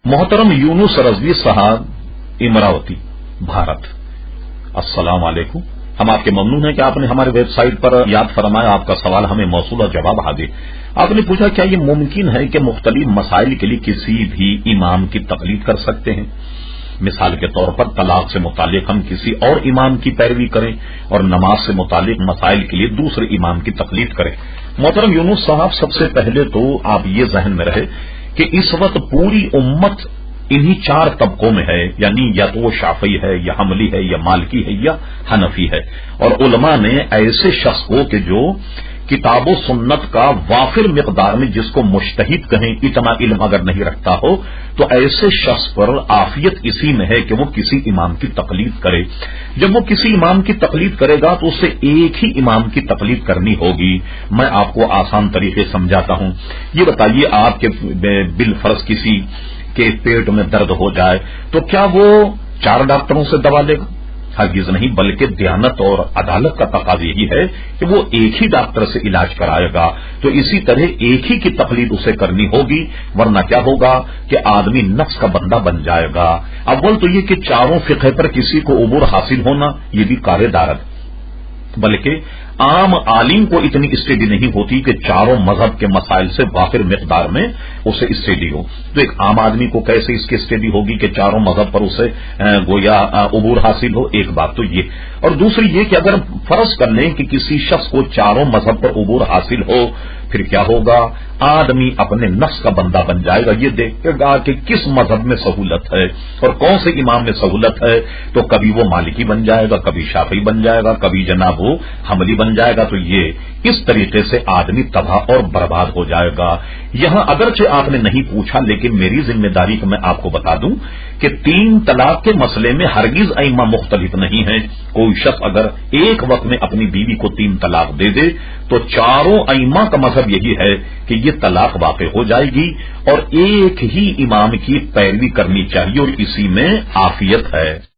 मोहतरम यूनुस रजवी साहब, इमरावती, भारत। अस्सलाम वालेकुम। हम आपके ममनून हैं कि आपने हमारे वेबसाइट पर याद फरमाया, आपका सवाल हमें मौसूल और जवाब हाजिर। आपने पूछा क्या ये मुमकिन है कि मुख्तलिफ मसाइल के लिए किसी भी इमाम की तकलीद कर सकते हैं। मिसाल के तौर पर तलाक से मुतालिक हम किसी और इमाम की पैरवी करें और नमाज से मुतालिक मसाइल के लिए दूसरे इमाम की तकलीद करें। मोहतरम यूनुस साहब, सबसे पहले तो आप ये जहन में रहे कि इस वक्त पूरी उम्मत इन्हीं चार तबकों में है, यानी या तो वो शाफी है या हमली है या मालकी है या हनफी है। और उलमा ने ऐसे शख्स को कि जो किताबो सुन्नत का वाफिर मिकदार में, जिसको मुश्तहिद कहें, इतना इल्म अगर नहीं रखता हो, तो ऐसे शख्स पर आफियत इसी में है कि वो किसी इमाम की तकलीद करे। जब वो किसी इमाम की तकलीद करेगा तो उसे एक ही इमाम की तकलीद करनी होगी। मैं आपको आसान तरीके समझाता हूं। ये बताइए, आपके बिलफर्ज किसी के पेट में दर्द हो जाए तो क्या वो 4 डॉक्टरों से दवा लेगा? हरगिज नहीं, बल्कि दयानत और अदालत का तकाज़ा यही है कि वो एक ही डॉक्टर से इलाज कराएगा। तो इसी तरह एक ही की तकलीद उसे करनी होगी, वरना क्या होगा कि आदमी नफ्स का बंदा बन जाएगा। अव्वल तो ये कि चारों फिक़ह पर किसी को उबूर हासिल होना, ये भी कारेदारत, बल्कि आम आलिम को इतनी स्टडी नहीं होती कि चारों मजहब के मसाइल से वाफिर मिकदार में उसे स्टडी हो। तो एक आम आदमी को कैसे इसकी स्टडी होगी कि चारों मजहब पर उसे गोया उबूर हासिल हो? एक बात तो ये। और दूसरी ये कि अगर फर्ज कर लें कि किसी शख्स को चारों मजहब पर उबूर हासिल हो, फिर क्या होगा? आदमी अपने नफ्स का बंदा बन जाएगा। ये देखेगा कि किस मजहब में सहूलत है और कौन से इमाम में सहूलत है, तो कभी वो मालिकी बन जाएगा, कभी शाफी बन जाएगा, कभी जनाब वो हमली बन जाएगा। तो ये इस तरीके से आदमी तबाह और बर्बाद हो जाएगा। यहां अगरचे आपने नहीं पूछा, लेकिन मेरी जिम्मेदारी को मैं आपको बता दूं कि 3 तलाक के मसले में हरगिज अइम्मा मुख्तलिफ नहीं है। कोई शख्स अगर एक वक्त में अपनी बीवी को 3 तलाक दे दे तो चारों अइम्मा का मजहब यही है कि ये तलाक वाक़ हो जाएगी और एक ही इमाम की पैरवी करनी चाहिए, और इसी में आफियत है।